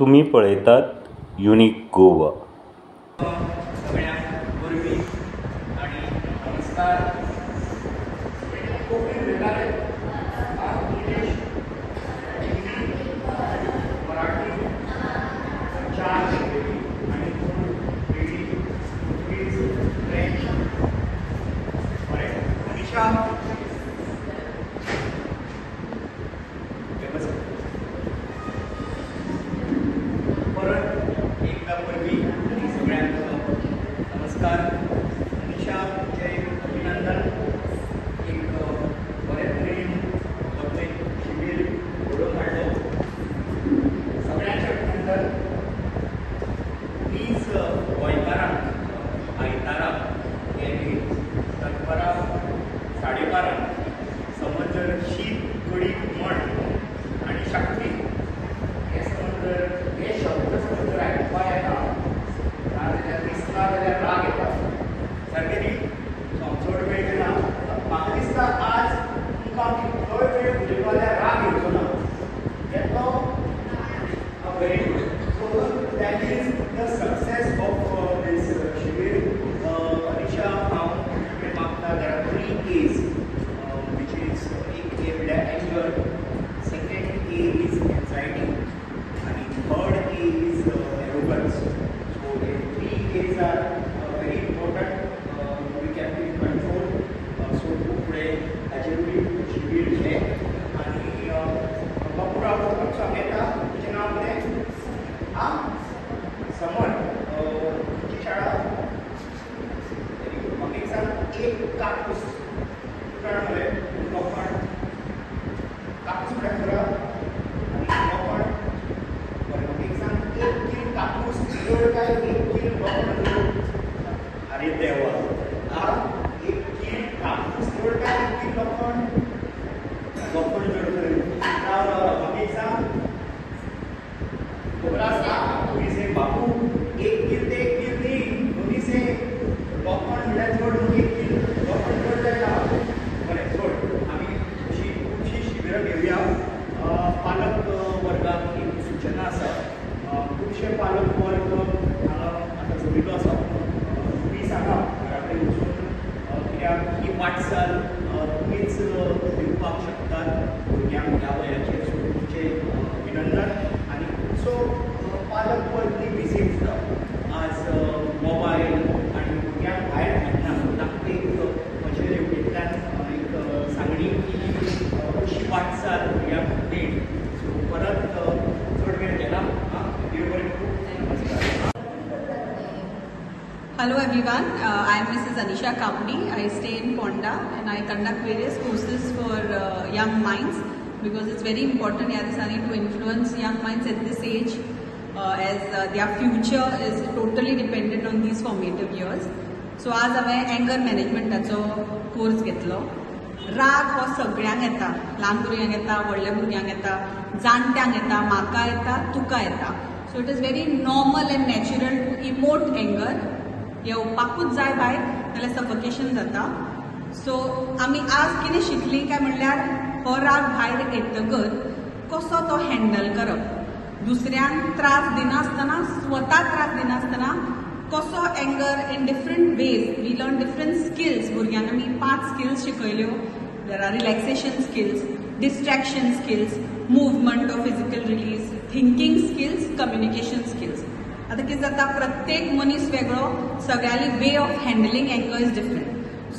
तुम्ही पळयतात युनिक गोवा. सगळ्यांक बरवी आणि नमस्कार. कोंकणी उलयताले इंग्लीश, हिंदी, मराठी, चार लँग्वेजी आणि हिंदी, पुर्तुगीज, फ्रेंच. बरें, मनीषा परत एकदा बरवी आणि सगळ्यांक नमस्कार. मनीषा जय अभिनंदन. एक बरे तरेन आपले शिबीर घडोवन हाडलो. सगळ्यांचे अभिनंदन. प्लीज गोंयकारांक आयतारा हे दनपारां 12:30 समज जर शीत कडी हुमण आनी शाकरी हे समज जर हे शब्द समज जर आयकुपाक येता नाजाल्यार दिसता जाल्यार राग येता सारकें न्ही. सो हांव चड वेळ घेना. म्हाका दिसता आज तुमकां कितलोय वेळ उलयलो जाल्यार राग येवचो ना. येतलो? Very good. So that is the success of this शिबीर. अनिशा हांव तुमचे मागता there are 3 A's which is एक A म्हळ्यार anger, second A is anxiety and third A is arrogance. So the 3 A's are very important. We can be in control. So पुढे हाजेरूय शिबीर घे आणि बापूराव सांग येता तुजें नांव कितें? आं समर. तुजी शाळा? Very good. म्हाका एक सांग, एक कापूस तुका मरे लोखंड कापूस म्हळ्यार खरा आनी लोखंड. बरें, म्हाका एक सांग, एक कील कापूस जड काय एक कील लोखंड जड? अरे देवा, एक कील कापूस जड काय एक कील लोखंड? लोखंड जड खरें. राव राव राव, म्हाका एक सांग, खबर आसा तुमी से बापू एक कील ते एक कील न्ही, तुमी से लोखंड म्हळ्यार जड न्हू, एक कील लोखंड जड जायना. बरें, सोड. आमी अशी खुबशी शिबिरां घेवया. पालक वर्गाक एक सूचना आसा. खुबशे पालक वर्ग हांगा आतां जोडिल्लो आसा. तुमी सांगा घरा कडेन वचून कित्याक ही वाटचाल तुमीच दिवपाक शकतात भुरग्यांक ह्या वयाचेर. सो तुमचें अभिनंदन. आनी खुबसो पालक वर्ग ती बिजी उरता आज मोबायल आनी भुरग्यांक भायर हाडना. सो तांकां एक म्हजे रेवटेंतल्यान एक सांगणी की अशी वाटचाल भुरग्यांक खातीर. सो परत चड वेळ घेना. देव बरें करूं. नमस्कार. Hello everyone, I am Mrs. Anisha Kamdi. I stay in Ponda and I conduct various courses for young minds because it's very important to influence young minds at this age as their future is totally dependent on these formative years. So आज हांवें anger मॅनेजमेंटाचो course घेतलो. राग हो सगळ्यांक येता, ल्हान भुरग्यांक येता, व्हडल्या भुरग्यांक येता, जाणट्यांक येता, म्हाका येता, तुका येता. So it is very normal and natural to emote anger. येवपाकूच जाय भायर नाल्यार सफोकेशन जाता. सो आमी आज कितें शिकली काय म्हणल्यार हो राग भायर येतकर कसो तो हँडल करप. दुसऱ्यांक त्रास दिनासतना, स्वता त्रास दिनासतना कसो anger in different ways. We learn different skills. भुरग्यांक आमी 5 स्किल्स शिकयल्यो. There are relaxation skills, distraction skills, movement of physical release, thinking skills, communication skills. आता कितें जाता, प्रत्येक मनीस वेगळो, सगळ्यांनी way of handling anger is different.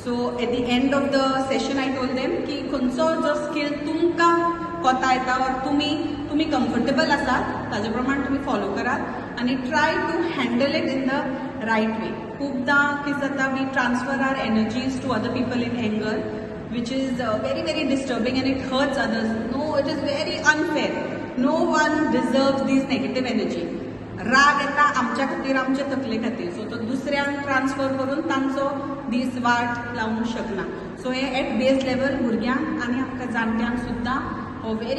So at the end of the session I told them की खंयचो जो स्किल तुमकां कोता येता और तुमी कम्फर्टेबल आसात ताजे प्रमाण तुमी फॉलो करात आनी try to handle it in the right way. खूबदां कितें जाता, we transfer our energies to other people in anger which is very disturbing and it hurts others. No, it is very unfair. No one deserves these negative energy. राग येता आमच्या खातीर, आमच्या तकले खातीर. सो तो दुसऱ्यांक ट्रान्सफर करून तांचो दीस वाट लावूंक शकना. सो हे एट बेस लेवल भुरग्यांक आनी आमकां जाणट्यांक सुद्दां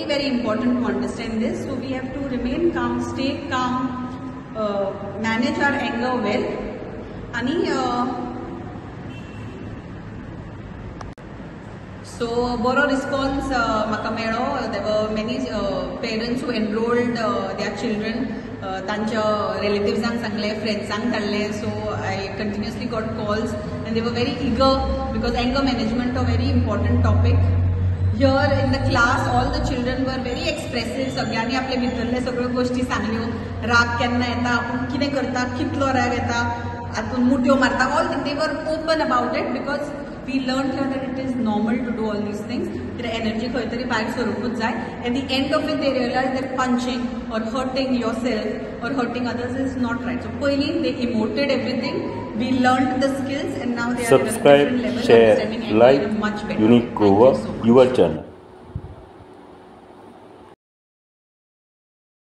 very important to understand this. So we have to remain calm, stay calm, manage our anger well. आणि So boro response म्हाका मेळ्ळो. There were many parents who enrolled their children. तांच्या relativesank सांगले, friendsank धाडले. So I continuously got calls and they were very eager because anger management a very important topic. Here in the class all the children were very expressive. सगळ्यांनी आपले भितरले सगळ्यो गोष्टी सांगल्यो. राग केन्ना येता, आपूण कितें करता, कितलो राग येता, आतून मुट्यो मारता, all they were open about it because we learned here that it is normal to do all these things. Their energy खंय तरी भायर सरूंकूच जाय. At the end of it they realize that punching or hurting yourself or hurting others is not right. So पयलीं they emoted everything. We learned the skills and now they are at a Subscribe, different level, share, understanding anger like much better. Unique Thank Goa, you so much. your channel.